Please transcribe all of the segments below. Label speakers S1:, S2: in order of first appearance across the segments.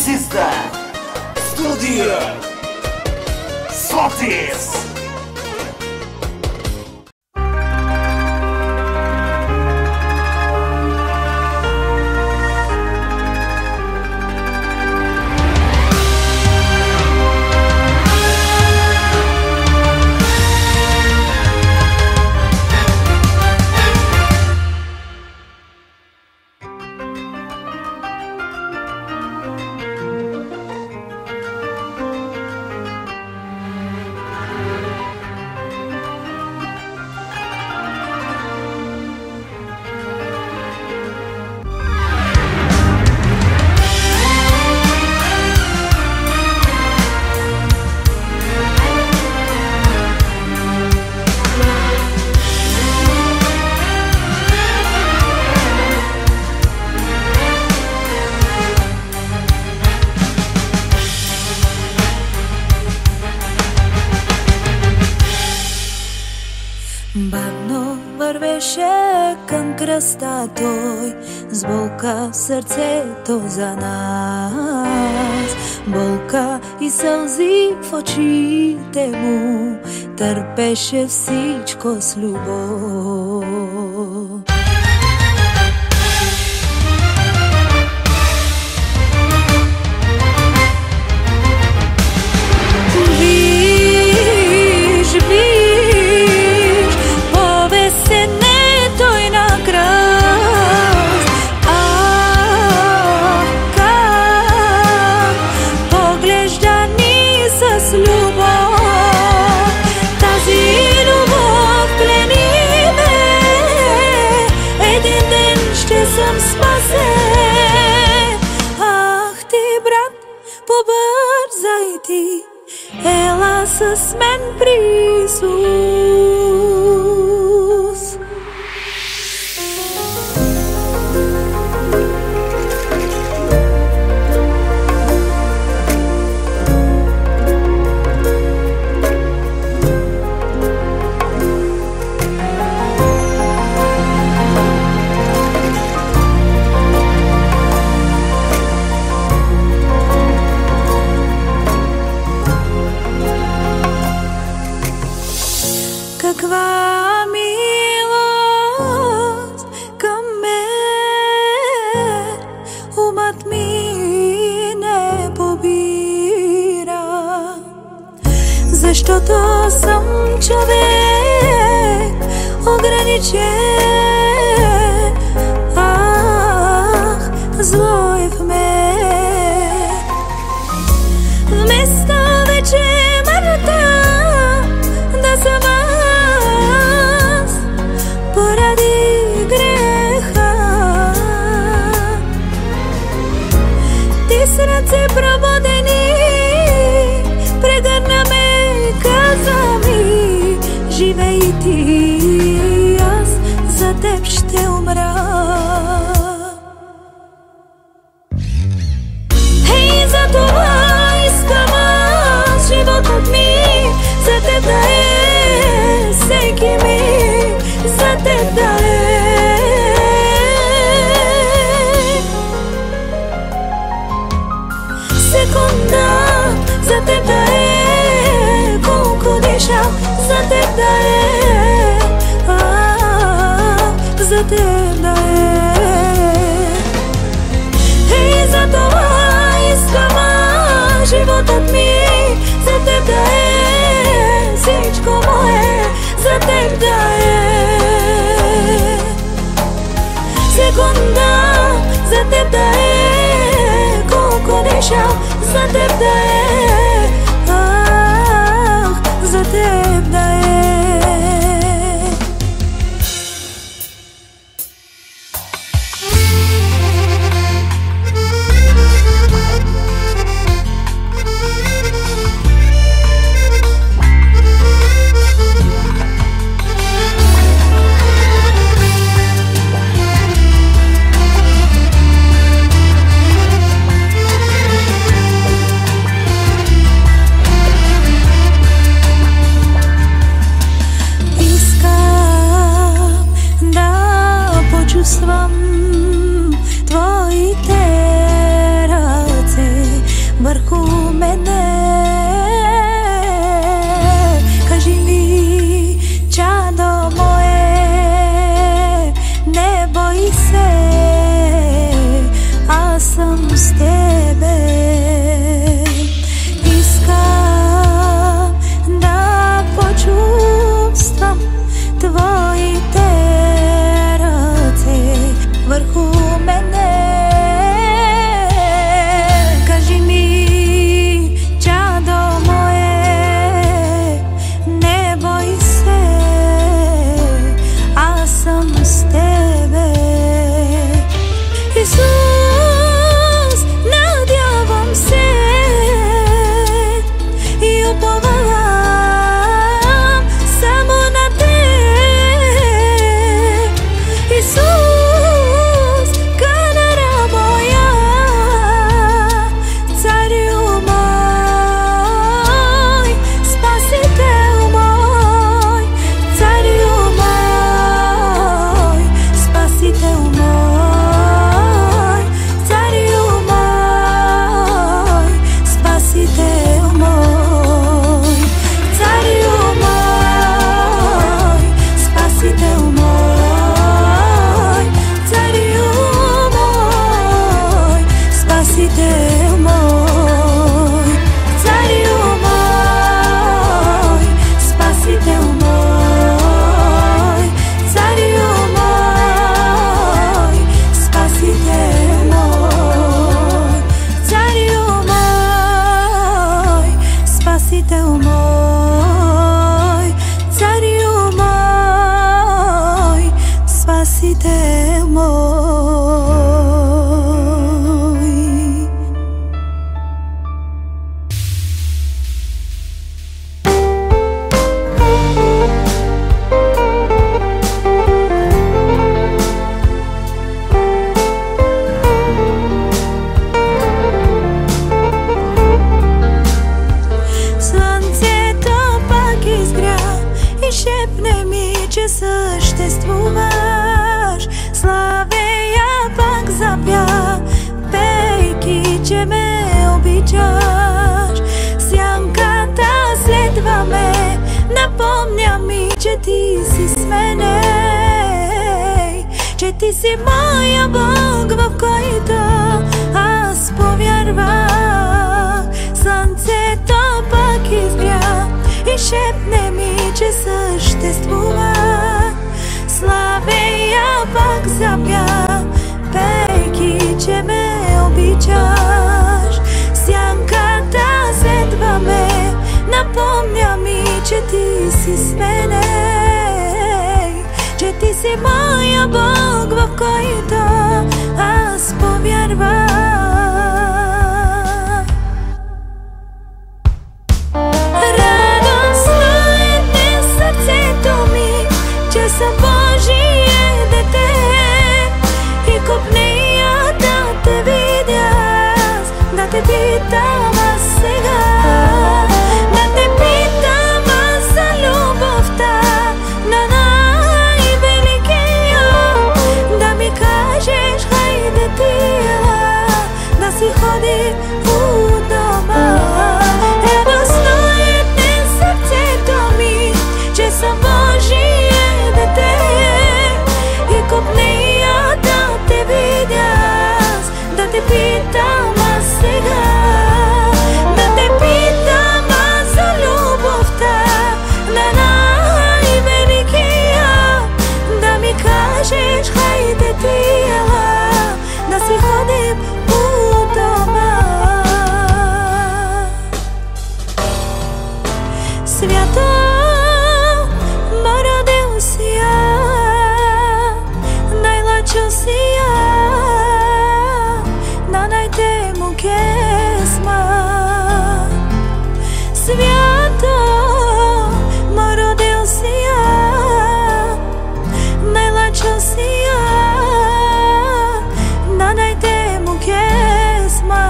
S1: Sizde Stüdyo Sotis.
S2: Bavno vървеше към кръста той, с болка в сърцето за нас. Болка и сълзи в очите му, търпеше всичко с любов. Побързай ти, ела с мен при Исус. Каква милост към мен, умът ми не побира, защото съм човек ограничен. Ах, зло е в мен. Вместо вече мъртва да съм поради греха, ти с ръце пробудени прегърна ме и каза ми: живей ти, аз за теб ще умра. Хей, за това искам аз животът ми за теб да е, всеки миг за теб да е. Секунда за теб да е, колко диша за теб да е, за теб да е. Ей, за това искам животът ми за теб да е, всичко мое за теб да е. Секунда за теб да е, колко диша за теб да е, за теб да е. Съществуваш, славея пак запя, пейки, че ме обичаш. Сянката следва ме, напомня ми, че ти си с мене, че ти си моя Бог, в който аз повярвах. Слънцето пак изгря и шепне ми, че съществува. Славея пак запя, пейки, че ме обичаш. Сянката следва ме, напомня ми, че ти си с мене, че ти си моя Бог, в който аз повярвах. Съм Божие дете и копнея да те видя, да те питам аз сега, да те питам аз за любовта на най-великия, да ми кажеш, хайде тия, да си ходи у дома. Радостно е днес сърцето ми, че съм Божие и копнея да те видя, да те питам аз сега, да те питам аз за любовта на най-великия, да ми кажеш, хайде тия, да си ходим у дома. Свято на най-тему kesma. Свято ма родил си я, най-лачо си я, на най-тему kesma.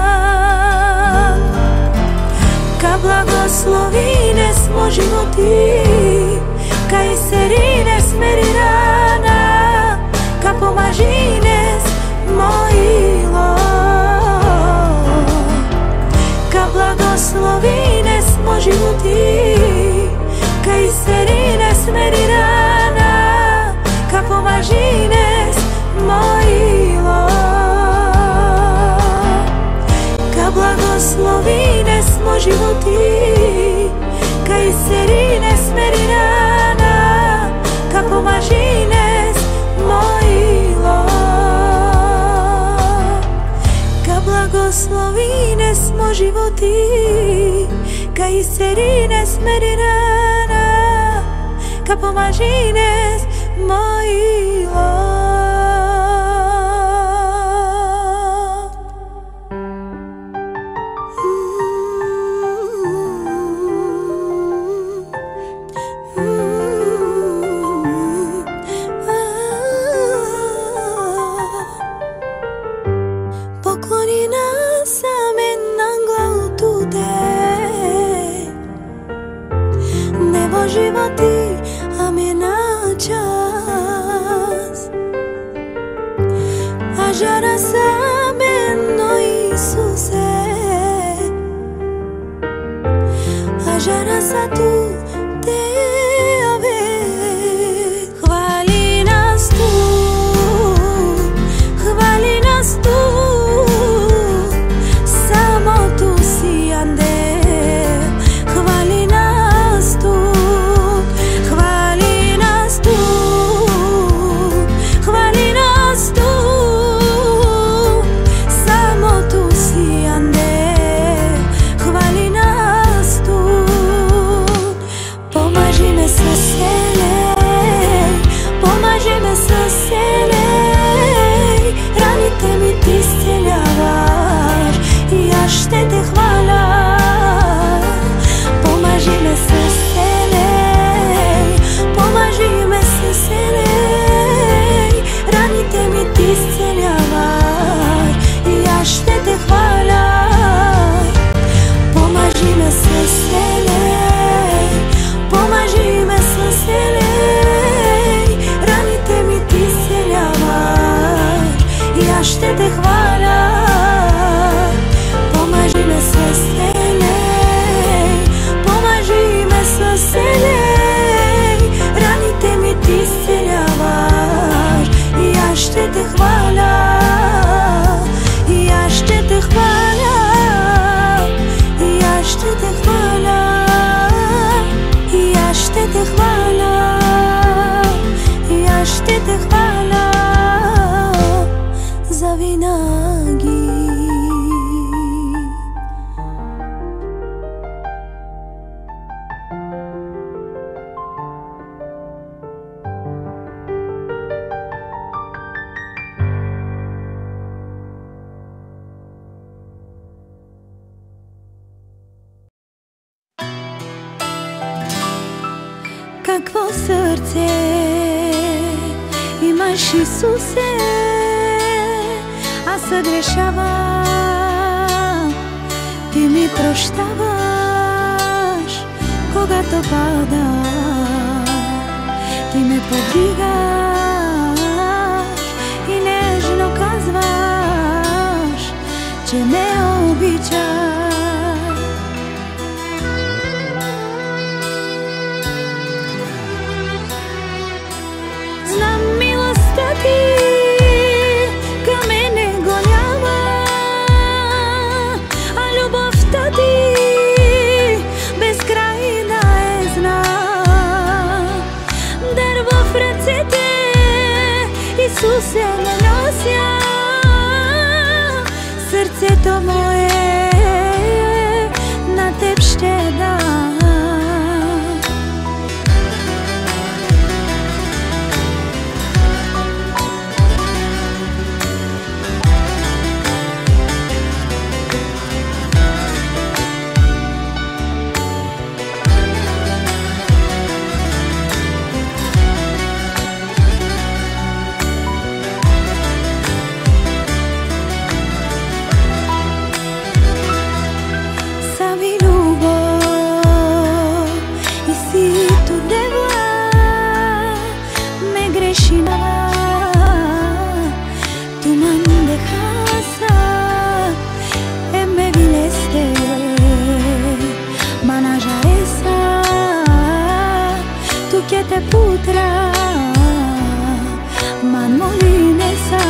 S2: Ка благословине смо животи, ка изцелине смери рана, ка помажине моило, ка благословине смо животи, ка изцелине смери рана, ка помажине моило, ка благословине смо животи, ка изцелине смери рана, ка помажине моило, ка благословине смо животи, ка изцелине смери рана, ка помажине моило. Životy a mi na čas a žara sa meno Isuse a žara sa tu tebe hvali nas tu ще те хваля. Помажи ме съселей, помажи ме съселей, раните ми ти изцелявай и аз ще те хваля. Помажи ме съселей, помажи ме съселей, раните ми ти изцелявай и аз ще те хваля. Помажи ме съселей, помажи ме съселей, раните ми ти изцелявай и аз ще те хваля, и аз ще те хваля, и аз ще те хваля, и аз ще те хваля, и аз ще те хваля завинаги. Какво сърце имаш, Исусе? Аз съгрешавам, ти ми прощаваш. Когато пада, ти ме повдигаш и нежно казваш, че ме обичаш. Знам милостта ти към мене го няма, а любовта ти безкрайна е, знам. Дар в ръцете, Исусе, ме нося, сърцето мое на теб ще дам. Que te putra man molinesa.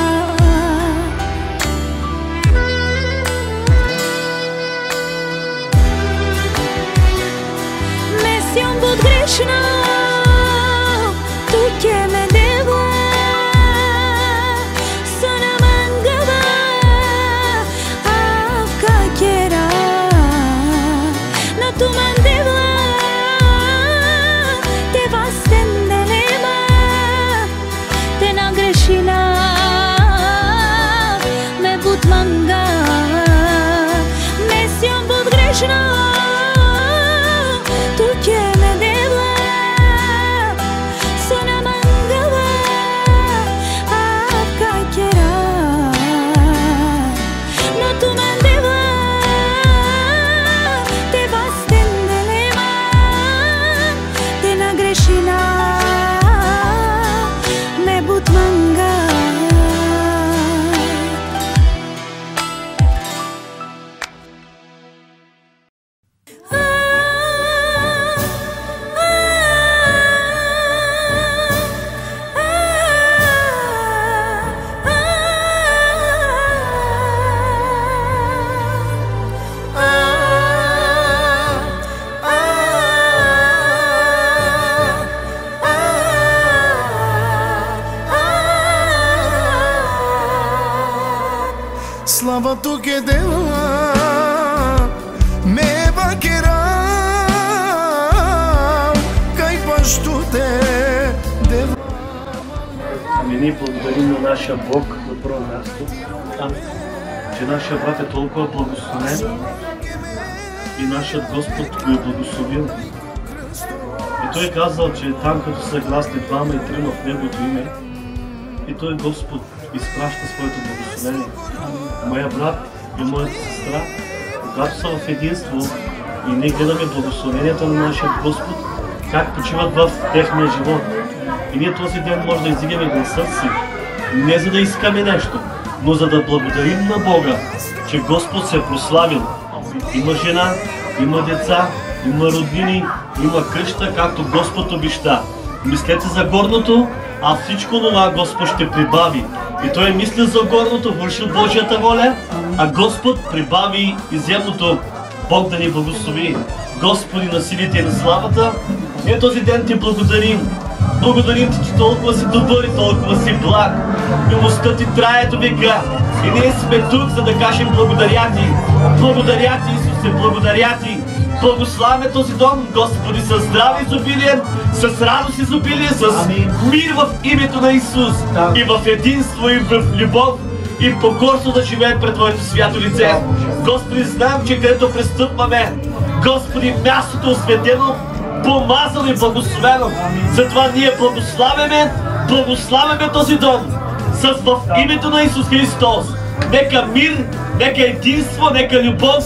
S2: Me si un but grešna, tu que me deva, sona mangava, avka kera, na tu mandeva.
S1: Slava tu che deva me vaquera kai пащуте дева.
S3: Ами ние благодарим на нашия Бог на първо място. че нашия брат е толкова благословен и нашият Господ го е благословил. И той е казал, че там като са гласни двама и трима в Неговото име, и той Господ изпраща своето благословение. Моя брат и моята сестра, когато са в единство и ние гледаме благословенията на нашия Господ, как почиват в техния живот. И ние този ден може да издигаме гласа си, не за да искаме нещо, но за да благодарим на Бога, че Господ се е прославил. Има жена, има деца, има роднини, има къща, както Господ обеща. Мислете за горното, а всичко това Господ ще прибави. И той е мислил за горното, вършил Божията воля, а Господ прибави и земното. Бог да ни благослови. Господи на силите и на славата, ние този ден ти благодарим. Благодарим ти, че толкова си добър и толкова си благ. Милостта ти трае до века. И ние сме тук, за да кажем благодаря ти. Благодаря ти, Исусе, благодаря ти. Благославяме този дом, Господи, със здраве изобилие, с радост изобилие, с мир в името на Исус. И в единство, и в любов, и покорство да живеем пред Твоето свято лице. Господи, знам, че където пристъпваме, Господи, мястото осветено, помазано и благословено. Затова ние благославяме този дом в името на Исус Христос. Нека мир, нека единство, нека любов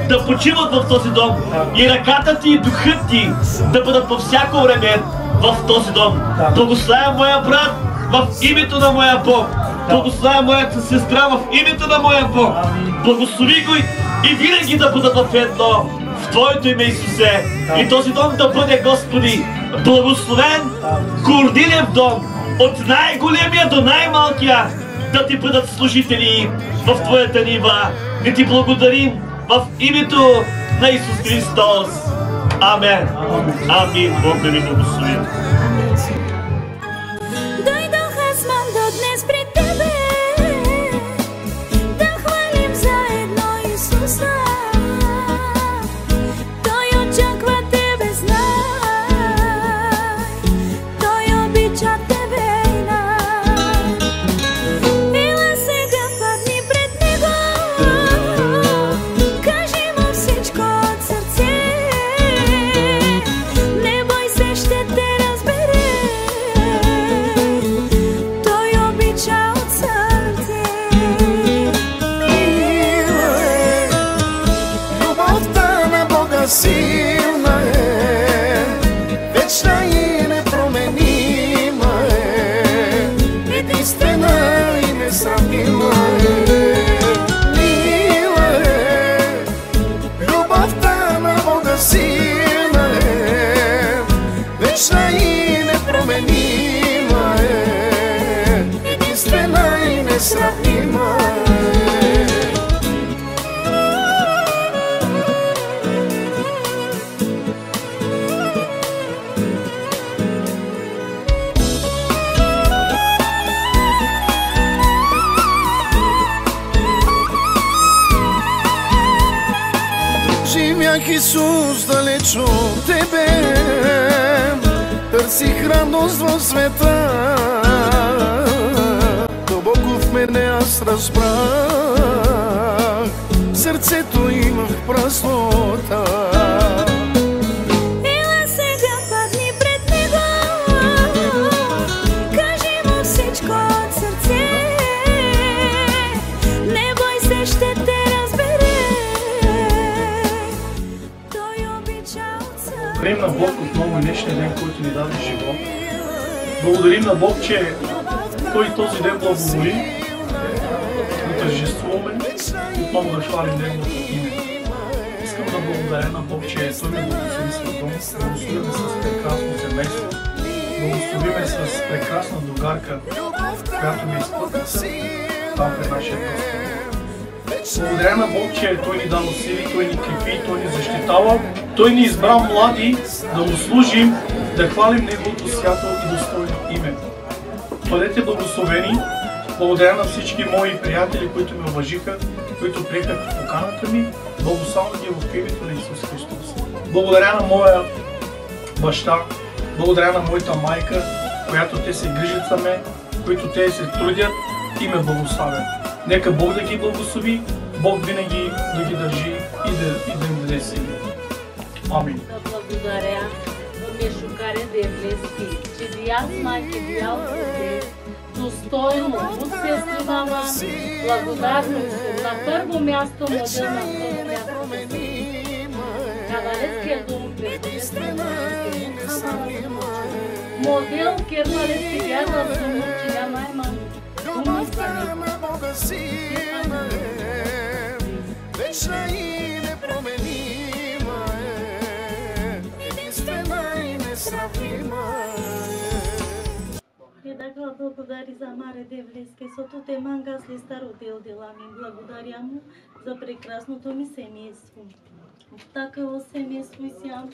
S3: да почиват в този дом. И ръката ти и духът ти да бъдат по всяко време в този дом. Благославя моя брат в името на моя Бог. Благославя моята сестра в името на моя Бог. Благослови го и винаги да бъдат в едно. В Твоето име, Исусе. И този дом да бъде, Господи, благословен, гордилев дом. От най-големия до най-малкия да ти бъдат служители в Твоята нива. И ти благодарим в името на Исус Христос. Амен. Амин. Бог да ви благослови.
S2: Дойдох аз до днес при Тебе, да хвалим заедно Исуса. Той очаква Тебе, знай, Той обича Тебе и нас. Ела сега падни пред Него, кажи Му всичко от сърце. Не бой се, ще те разбере. Той обича от сърце.
S1: Мила е, любовта на Бога силна е, вечна и непроменима е, единствена и несравнима е. Мила е, любовта на Бога силна е, вечна и непроменима е, единствена и несравнима е. Живях, Исус, далеч от Тебе, търсих радост в света. Дълбоко в мене аз разбрах, в сърцето имах празнота.
S2: Ела сега падни пред Него, кажи Му всичко от сърце. Не бой се, ще те разбере. Той обича от сърце.
S4: Благодарим на Бог отново днешния ден, който ни даде живот. Благодарим на Бог, че Той този ден благоволи да тържествуваме, отново да хвалим Неговото име. Искам да благодаря на Бог, че Той ме благослови с дом, благословиме с прекрасно семейство, благословиме с прекрасна другарка, която ме изпътна там пред нашия Господ. Благодаря на Бог, че Той ни дава сили, Той ни крепи, Той ни защитава. Той ни избра млади да му служим, да хвалим Неговото свято и достойно име. Бъдете благословени. Благодаря на всички мои приятели, които ме уважиха, които приеха поканата ми. Благославя ги в името на Исус Христос. Благодаря на моя баща, благодаря на моята майка, която те се грижат за мен, които те се трудят и ме благославят. Нека Бог да ги благослови, Бог винаги да ги държи и да им даде сили. Амин.
S5: Да благодаря Мишукаре Девлески, че дяс майки дял те достойно, усестивама благодарност. На първо място модел на второ място. Кавалецкия дом модел кермалецки вярва в дума, че няма имам дума
S1: вечна и непроменима единствена и несравнима.
S2: Предакла благодари за Маре Девлески, сото те мангас ли стародел дела ми. Благодаря му за прекрасното ми семейство. Такава семейство и сям.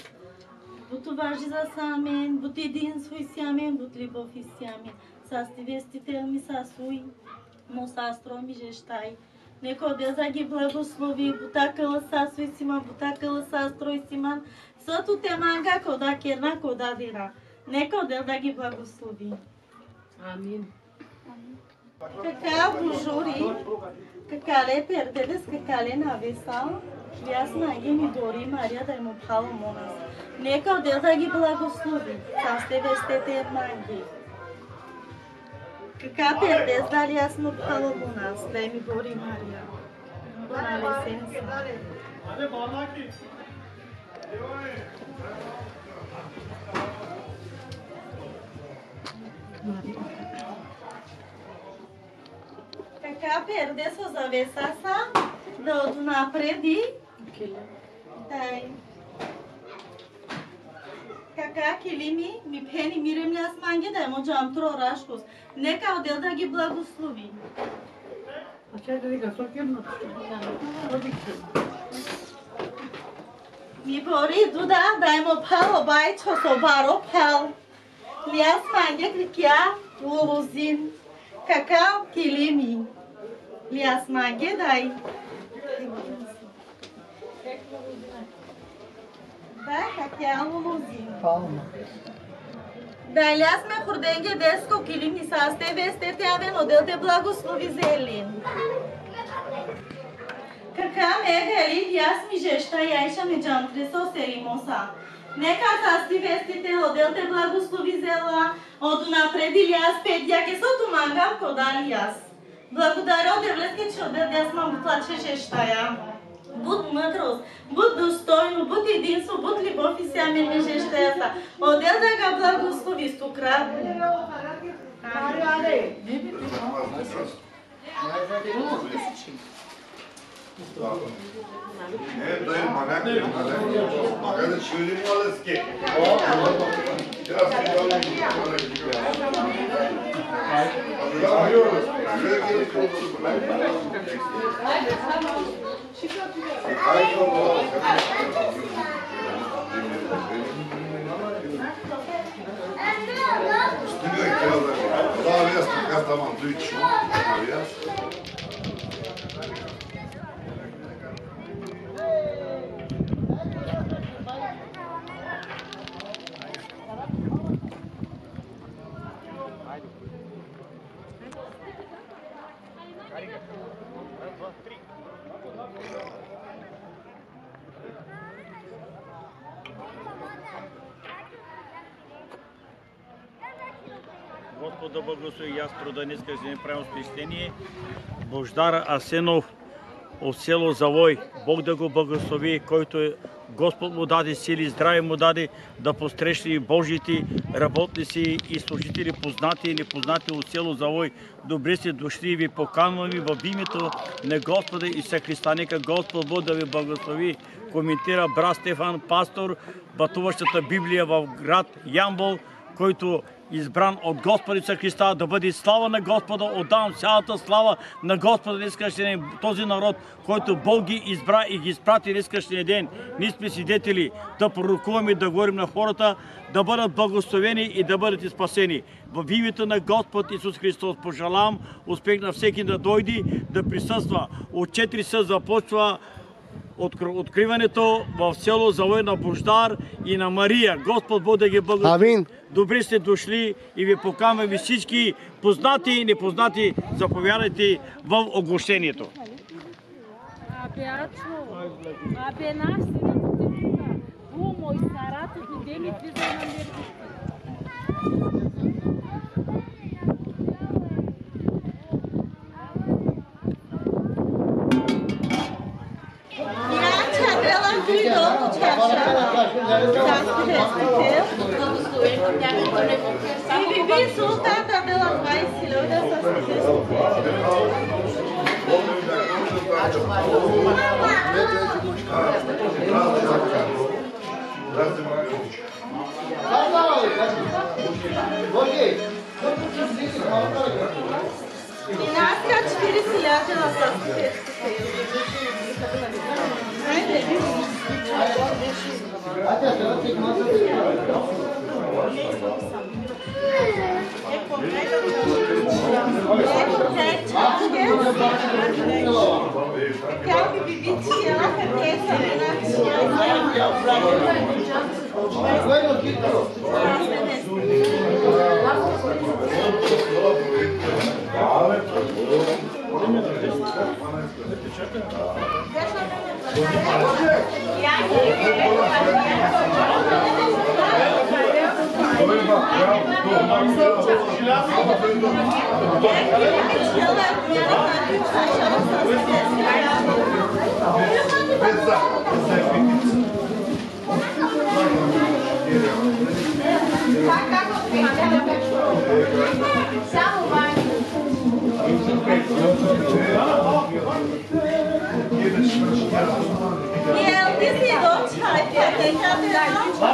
S2: Бото важи за самен, бото единство и сямен, бото любов и сямен. Састи вестител ми сасуй, но састро ми жещай. Неко да ги благослови, бутакала сасу и симан, бутакала састро и симан. Сото те манга кода керна, кода дира. Неко да ги благослови.
S5: Амин.
S2: Кака бужури, какале пердедес, какале навесал, ясна ги ми дори Мария да му пхала монас. Нека да ги благослови, састе вестете манги. Кака пердес дали аз му пхала монас, да ми дори Мария. Навесенца. Така пердесо завеса са, да от напреди. Дай. Кака килими, ми пени мирем ли аз манги да му джам тро рашкос. Нека отдел да ги благослови. Ми бори дуда, дай му пал обай, чо собаро пал. Ли аз манги крикя лозин. Кака килими. Ли аз манги дай. Да, какя лозин. Дали аз ме хурденге деско килими састе весте тявен отдел те благослови зелин. Кака ме гери, аз ми жеща яйша ми джантресо серимоса. Нека састи вестите отдел те благослови зела, от напреди ли аз педяке сото мангам кода ли аз. Благодаря Девлески, че отдел аз мам плаче жещая. Буд мъдрост, буд достойно, буд единство, буд любов и сямен ми жещая са. Отдел да га благослови стократно.
S6: Ne, dayı manak değil, manak şöyle mi alırız ki? Biraz hazırlamıyoruz. Şöyle gelip olsun. Üstüne kiralar. Daha biraz takas tamam, duy şu. Biraz.
S7: Господ да благослови и аз труда днес, да не правим спестение. Бождар Асенов от село Завой. Бог да го благослови, който Господ му даде сили, здраве му даде да посрещне Божите работници и служители, познати и непознати от село Завой. Добре сте дошли и ви поканваме в името на Господа Исуса Христа. Нека Господ Бог да ви благослови. Коментира брат Стефан, пастор, пътуващата Библия в град Ямбол, който избран от Господа Исуса Христа, да бъде слава на Господа. Отдавам цялата слава на Господа днескашния ден, този народ, който Бог ги избра и ги изпрати днескашния ден. Ние сме свидетели да пророкуваме и да говорим на хората, да бъдат благословени и да бъдат спасени. В името на Господ Исус Христос пожелавам успех на всеки да дойде, да присъства. От 4 часа започва откриването в село Завой на Бождар и на Мария. Господ Бог да ги благослови.
S8: Амин.
S7: Добре сте дошли и ви поканваме всички познати и непознати, заповядайте в огощението.
S5: Абе наш синът мой старато видели влиза на мир.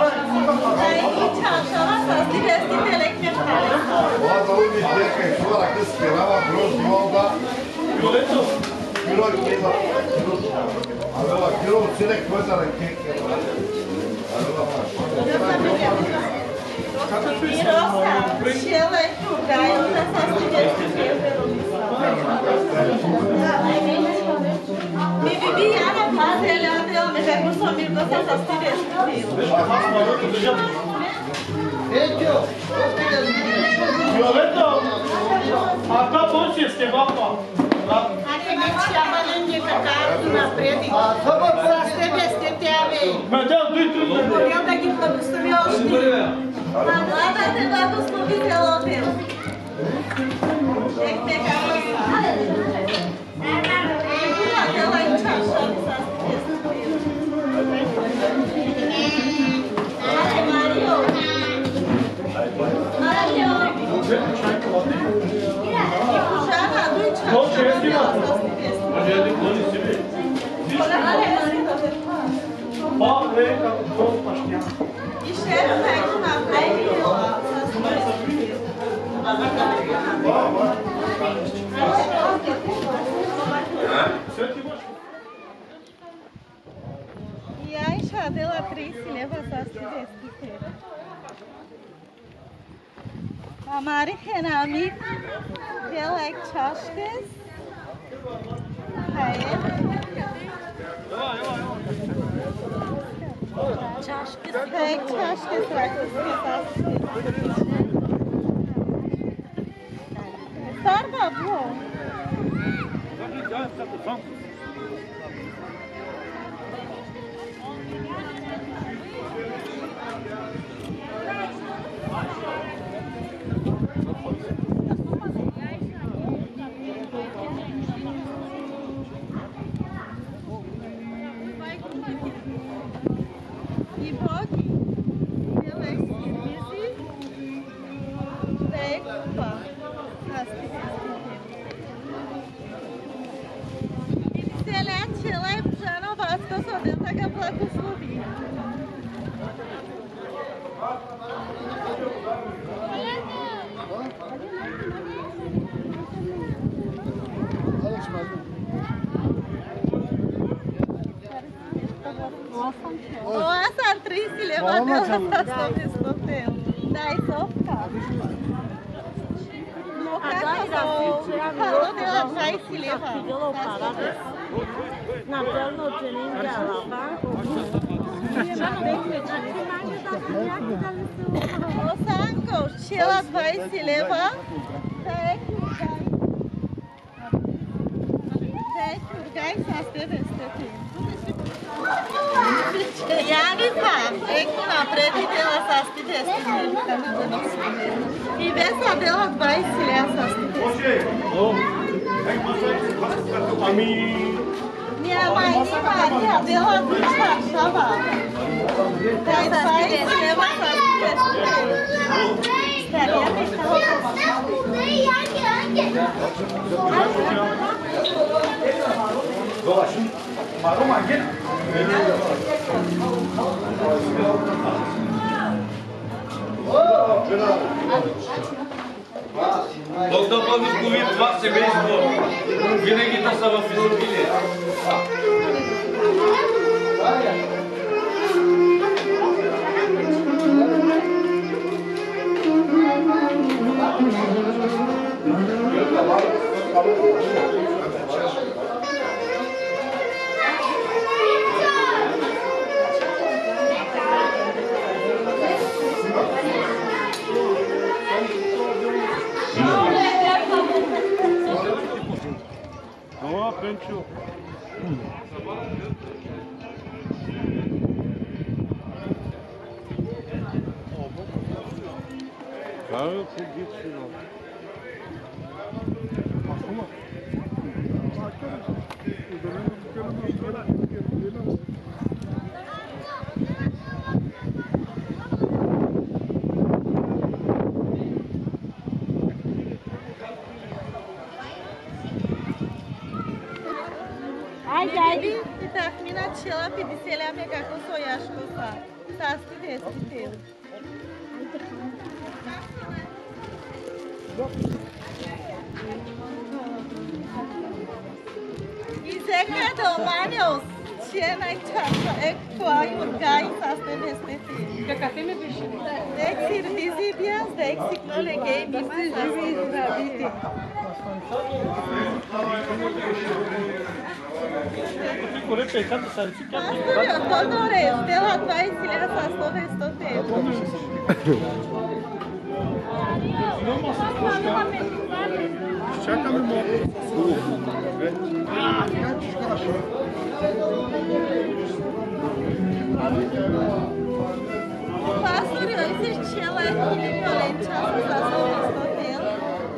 S2: Agora,
S5: Напевно, че не им дава.
S8: Осанко, чела 20 лева. Кургай с 900. Я ви знам, еко напред и дела с 10. И ве са дела 20 лева с 10.
S4: Ами...
S8: Няма и Мария, дела душа шава. Дай 20 лева с 10. Стария ми става.
S9: Бог да благослови това семейство. Винаги да са в изобилие.
S3: Пенчо.
S8: Ajde, i tak mi načela 50 lame kako sojaško sasti 10 tijeli. I zeka do manjos, će najčasa ekva i urgaj sasti 10 tijeli.
S5: Какафе ме беше?
S8: Дек си визибия, дек си клолегей, ми се живи здравите. Тодоре, дела 20 лева с 100.
S4: Чакаме много.
S8: Pastor, eu existia equivalente a hotel.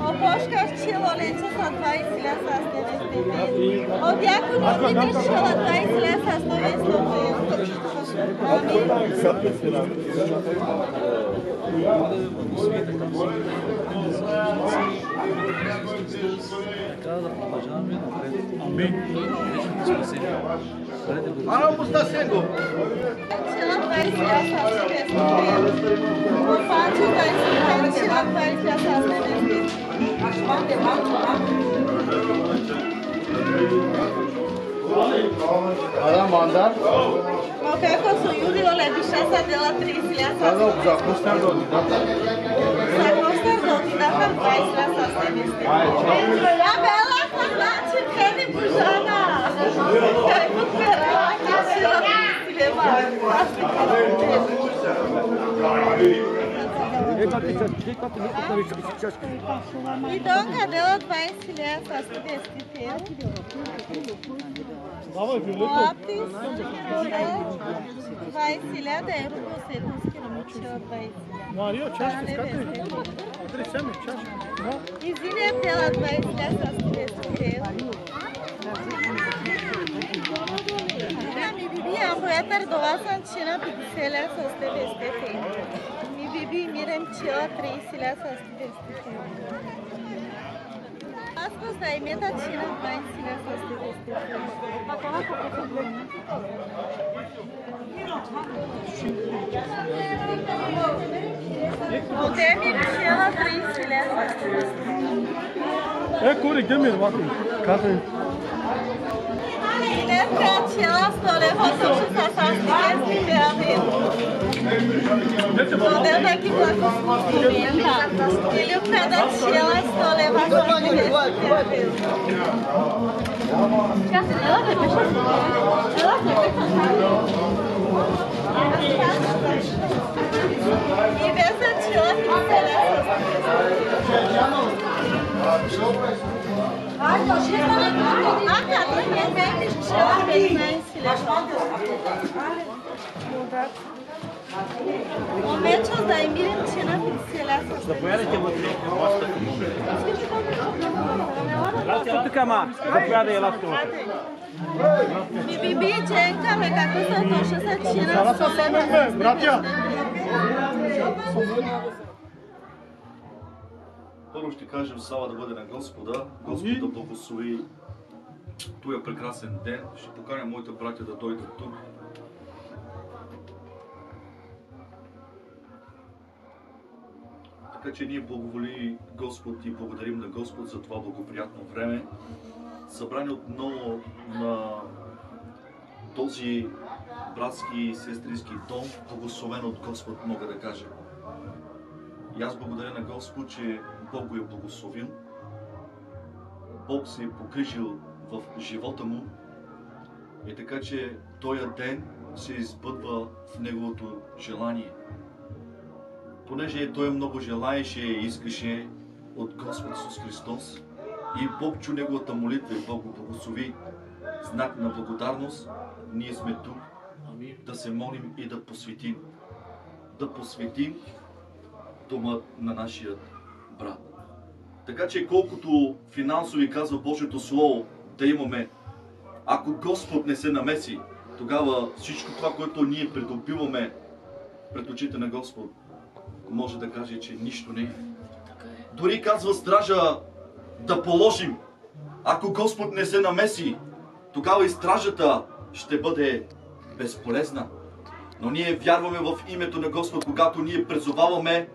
S8: O Bosca equivalente a 20 leva s 9. O diácono existia 20 leva s
S4: Амин. Ана пуста сего.
S8: Ela vai se assar o pátio da estudante, ela vai se assar
S6: Ана мандar.
S8: Qualquer coisa, o Yuri olha a bichaça dela triste, ele assar.
S6: Ана запустам до дата.
S8: Запустам до дата, vai se assar. A bela fanate, querem bujana. Querem recuperar a cachila se levar. Então, cadê ela vai ensinar essas desse vai ensinar dentro você que não me vai
S4: Maria, чашка скакай. Тресаме чашка.
S8: Извинете, ela vai ensinar essas desse Mi bibi am băiat doua să încina pixelea să ste veste fe. Mi bibi mirem ceva 3 silea să ste veste fe. Astăzi dai meta cina mai silea să ste veste fe. Unde mi ceva 3 silea să ste veste fe.
S4: E kuri gemir bakın. Kadın.
S8: Cine pe acela stole vă să și să s-a stigă Model daqui благословим. Или предачила 100 лева, който не спрявил. И без зачила Момече да им видим, че на фиксила са.
S7: Заповядайте вътре. Тук ама, заповядай елатко.
S8: Биби, Дженка, ме како се точно се чина солема.
S4: Братя!
S10: Първо ще кажем слава да бъде на Господа. Господ да благослови този прекрасен ден. Ще поканя моите братя да дойдат тук. Така че ние благоволи Господ и благодарим на Господ за това благоприятно време. Събрани отново на този братски и сестрински дом, благословен от Господ, мога да кажа. И аз благодаря на Господ, че Бог го е благословил. Бог се е погрижил в живота му и така, че този ден се избъдва в неговото желание. Понеже той много желаеше и искаше от Господ Исус Христос и Бог чу неговата молитва и Бог го благослови. Знак на благодарност, ние сме тук да се молим и да посветим. Да посветим дома на нашия брат. Така че колкото финансови казва Божието Слово да имаме, ако Господ не се намеси, тогава всичко това, което ние придобиваме пред очите на Господ, може да каже, че нищо не е. Дори казва стража да положим. Ако Господ не се намеси, тогава и стражата ще бъде безполезна. Но ние вярваме в името на Господ, когато ние призоваваме,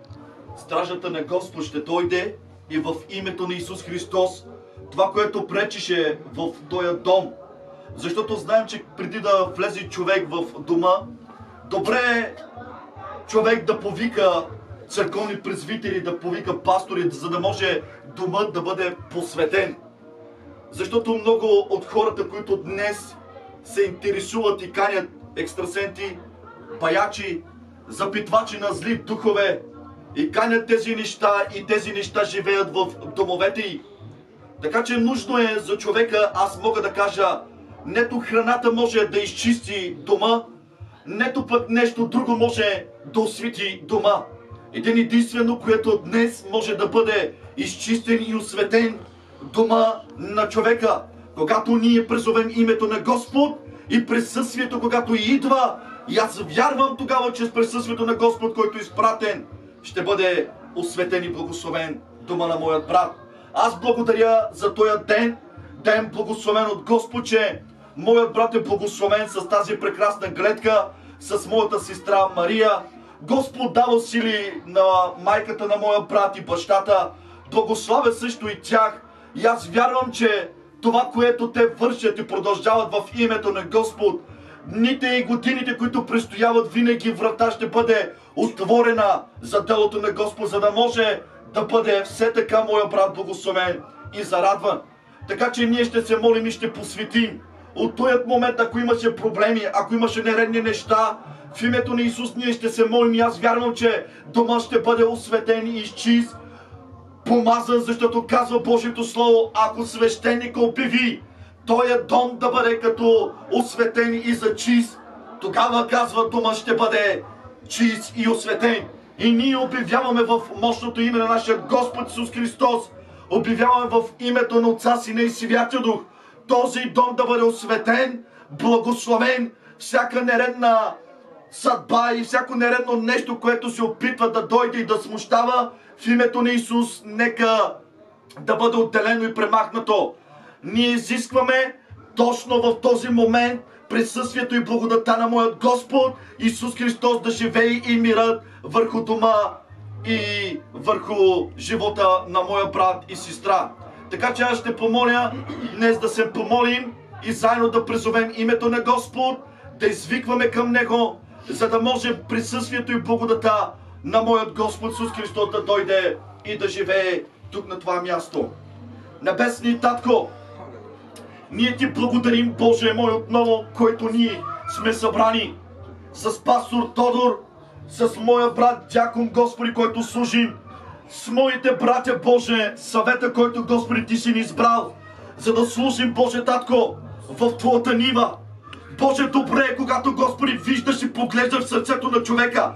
S10: стражата на Господ ще дойде и в името на Исус Христос, това, което пречеше в този дом. Защото знаем, че преди да влезе човек в дома, добре е човек да повика църковни презвитери, да повика пастори, за да може домът да бъде посветен. Защото много от хората, които днес се интересуват и канят екстрасенти, паячи, запитвачи на зли духове и канят тези неща и тези неща живеят в домовете й. Така че нужно е за човека, аз мога да кажа, нето храната може да изчисти дома, нето пък нещо друго може да освети дома. Един единствено, което днес може да бъде изчистен и осветен дома на човека. Когато ние призовем името на Господ и присъствието, когато идва, и аз вярвам тогава, че с присъствието на Господ, който е изпратен, ще бъде осветен и благословен дома на моят брат. Аз благодаря за този ден благословен от Господ, че моят брат е благословен с тази прекрасна гледка, с моята сестра Мария. Господ дава сили на майката на моя брат и бащата. Благославя също и тях. И аз вярвам, че това, което те вършат и продължават в името на Господ, дните и годините, които престояват, винаги врата ще бъде отворена за делото на Господ, за да може да бъде все така моя брат благословен и зарадван. Така че ние ще се молим и ще посветим. От този момент, ако имаше проблеми, ако имаше нередни неща, в името на Исус ние ще се молим и аз вярвам, че дома ще бъде осветен и изчист, помазан, защото казва Божието Слово, ако свещеник обяви този дом да бъде като осветен и за чист, тогава казва дома ще бъде чист и осветен. И ние обявяваме в мощното име на нашия Господ Исус Христос, обявяваме в името на Отца, Сина и Святия Дух, този дом да бъде осветен, благословен, всяка нередна съдба и всяко нередно нещо, което се опитва да дойде и да смущава, в името на Исус нека да бъде отделено и премахнато. Ние изискваме точно в този момент присъствието и благодата на моят Господ Исус Христос да живее и мирът върху дома и върху живота на моя брат и сестра. Така че аз ще помоля днес да се помолим и заедно да призовем името на Господ, да извикваме към Него, за да може присъствието и благодата на моят Господ Исус Христос да дойде и да живее тук на това място. Небесни Татко, ние ти благодарим, Боже мой, отново, който ние сме събрани с пастор Тодор, с моя брат Дякон, Господи, който служим, с моите братя, Боже, съвета, който, Господи, ти си ни избрал, за да служим, Боже Татко, в Твоята нива. Боже, добре е, когато, Господи, виждаш и поглеждаш в сърцето на човека.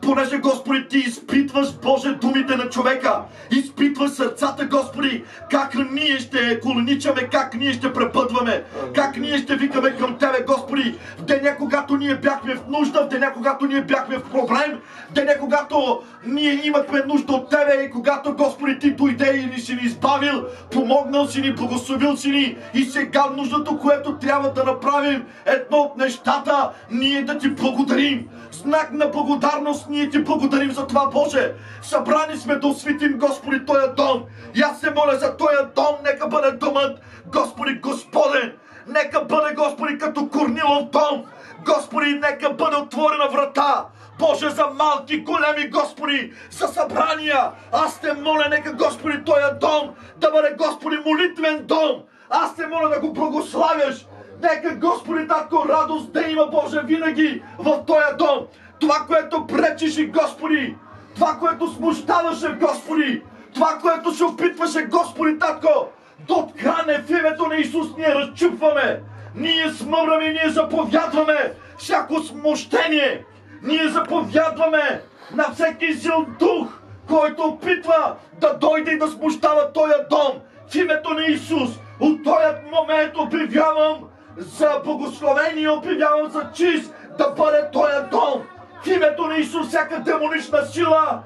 S10: Понеже, Господи, ти изпитваш, Боже, думите на човека. Изпитваш сърцата, Господи, как ние ще колоничаме, как ние ще препътваме, как ние ще викаме към Тебе, Господи. В деня, когато ние бяхме в нужда, в деня, когато ние бяхме в проблем, в деня, когато ние имахме нужда от Тебе и когато, Господи, ти дойде и ни си ни избавил, помогнал си ни, благословил си ни и сега нуждато, което трябва да направим, едно от нещата, ние да ти благодарим. Знак на благодарност, ние ти благодарим за това, Боже. Събрани сме да осветим, Господи, Тоя дом. И аз се моля за Тоя дом, нека бъде домът, Господи, Господен. Нека бъде, Господи, като Корнилов дом. Господи, нека бъде отворена врата. Боже, за малки, големи, Господи, за събрания. Аз те моля, нека, Господи, Тоя дом да бъде, Господи, молитвен дом. Аз те моля да го благославяш. Нека, Господи, Татко, радост да има, Боже, винаги в Тоя дом. Това, което пречеше, Господи, това, което смущаваше, Господи, това, което се опитваше, Господи, Татко, да откране в името на Исус, ние разчупваме, ние смърваме, ние заповядваме всяко смущение, ние заповядваме на всеки зил дух, който опитва да дойде и да смущава Тоя дом. В името на Исус, от този момент обявявам за благословение, обявявам за чист да бъде Тоя дом. В името на Исус, всяка демонична сила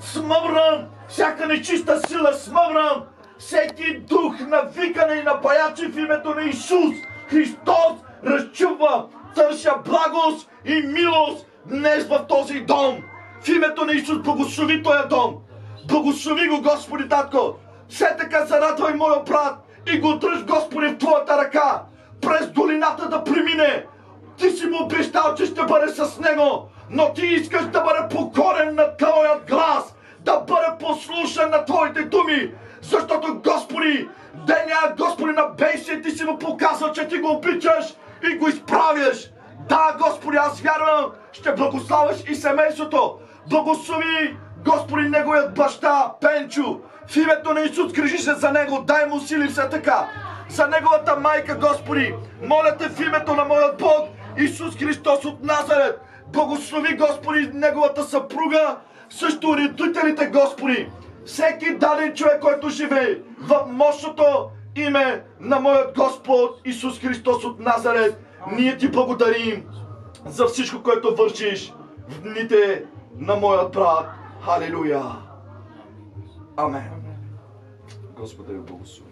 S10: смъврам, всяка нечиста сила смъврам, всеки дух на викане и на баячи в името на Исус Христос разчупва, търся благост и милост днес в този дом. В името на Исус благослови Тоя дом. Благослови го, Господи, Татко. Все така зарадвай моя брат и го дръж, Господи, в Твоята ръка. През долината да премине. Ти си му обещал, че ще бъде с него, но ти искаш да бъде покорен на Твоят глас, да бъде послушан на Твоите думи, защото, Господи, деня, Господи, на бейсия ти си му показал, че ти го обичаш и го изправяш. Да, Господи, аз вярвам, ще благославяш и семейството. Благослови, Господи, неговият баща Пенчо. В името на Исус грижи се за него, дай му сили все така. За неговата майка, Господи, моля те в името на моят Бог, Исус Христос от Назарет. Благослови, Господи, неговата съпруга, също родителите, Господи. Всеки даден човек, който живее в мощното име на моят Господ Исус Христос от Назарет. Ние ти благодарим за всичко, което вършиш в дните на моят брат. Халелуя! Амен. Господи, благослови.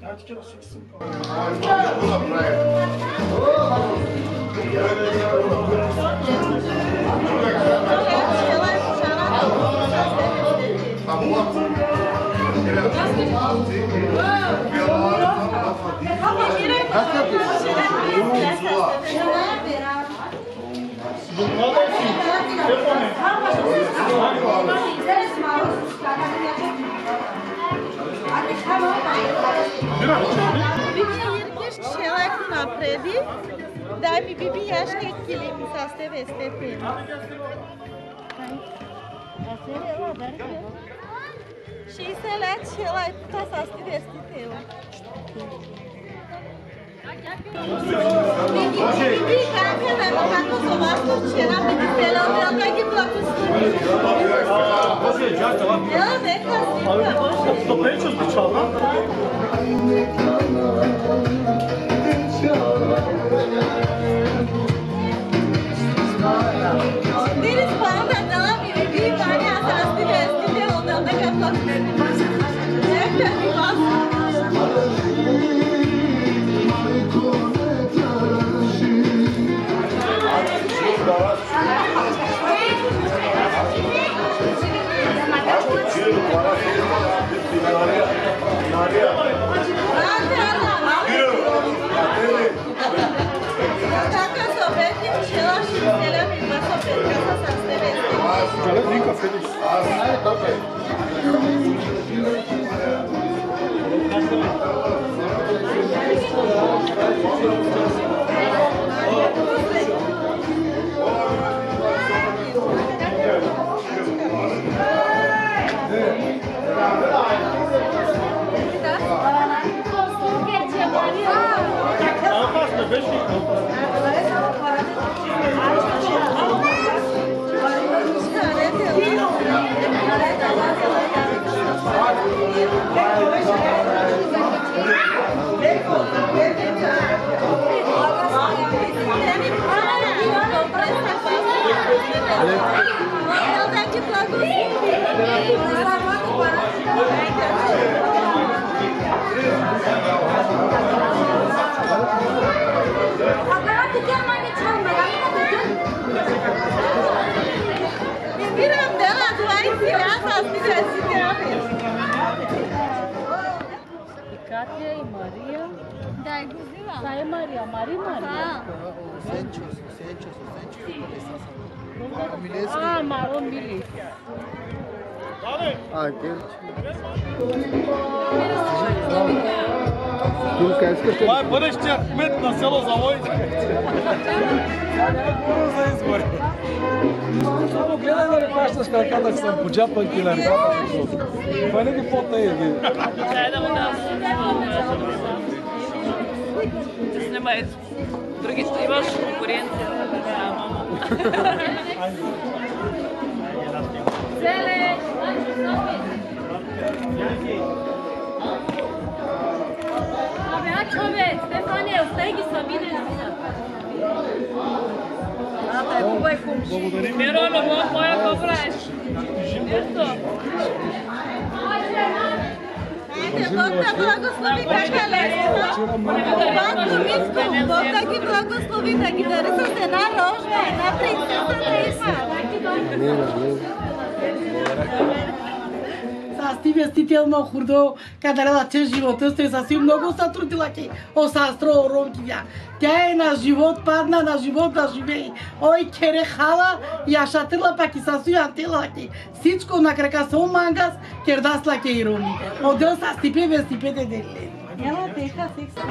S8: Шелак напреди, дай ми биби, я ще килим с тебе степен. Și se le acela casa asta de stitela. Bibi, kako da no kako so vasto včera mi stitela, da kak je bila poslušna. Ja, neka slika.
S4: To Pečo zbičala?
S8: Biri spavna dala mi bibi, Vanja, sasti de stitela, da neka poslušna. Neka mi poslušna. Така се обеди, че лоши зелени, ма се обеди.
S5: Катя и Мария. Да, и Гузила. Да, и Мария. Мария. А, Марон Мили.
S9: Това е бъдещия кмет на село Завой.
S11: Само гледай да не хващаш краката, че съм поджапанки на ръката. Това не ги потай.
S12: Чай да му дам. Ти снимай. Другите имаш конкуренция.
S5: Целе! Абе, а човек, Стефания, остай ги Сабина. А, е хубай кумши.
S12: Миро, моя какво правиш? Ето.
S8: Бог да благослови така лесно. Бог да ги благослови, да ги дари с една рожба, една принцеса да има.
S13: Аз ти вестително хурдо, кадарела че живота сте съси много са трудила ки осастро ронки. Тя е на живот, падна на живот да живее. Ой, кере хала, я шатила паки съсу антела ки. Всичко на крака со мангас, кердасла ки ирони. Одел са стипе вестипете деле.
S8: Ела теха секса.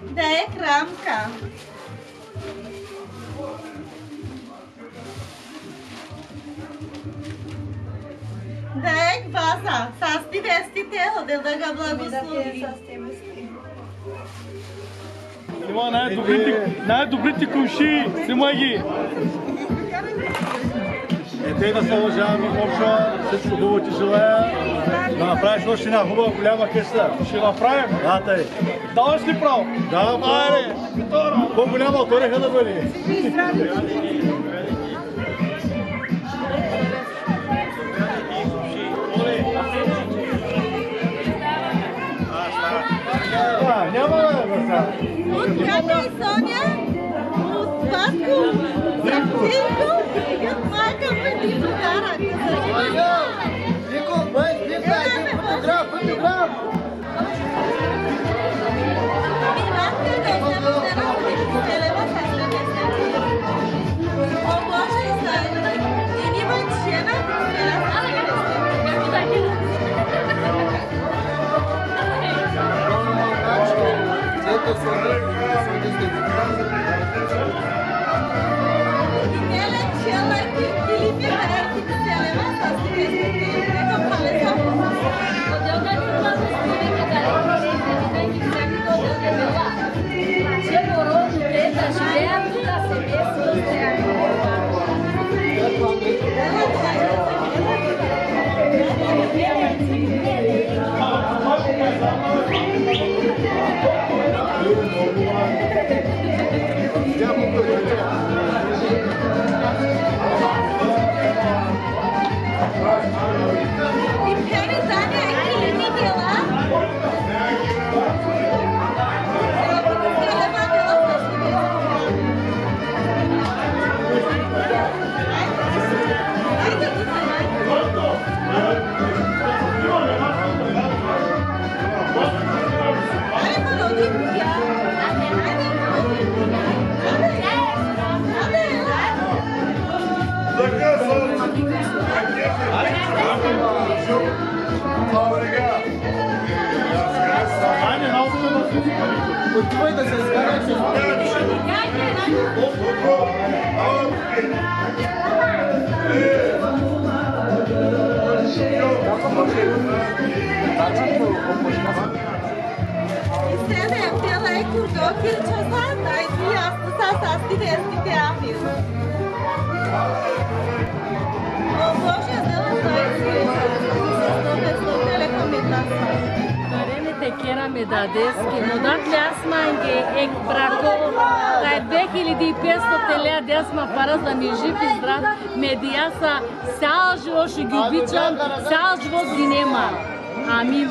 S8: Да е крамка. Да е кваса. Састи вестите, одел да га благослови.
S9: Има най-добрите кумши, снимай ги. Те да се уважаваме общо, всичко хубаво ти желая. Да направиш още една хубава голяма къща. Ще направим? Да, тъй. Даваш ли право? Да, право. По-голяма от ореха да бъде. Няма да бъде.
S8: От Ката и Соня, от Васко, Сапчинко и от майка ми ти подарък.
S1: Нико, бай, фотограф.
S8: О, Боже,
S9: Айде, науката да се изкарите.
S1: Отивай да се изкарате.
S8: Istedem pela kurdo kirchosan, ai vi asta sasti vesti ahir. O Bože, dela
S5: Te кераме да дески, но да клясманге ек брако, кај 2500 леа десма пара за ми жив и здрав, медијаса цял живот ще ги обичам, цял живот ги нема. Амин.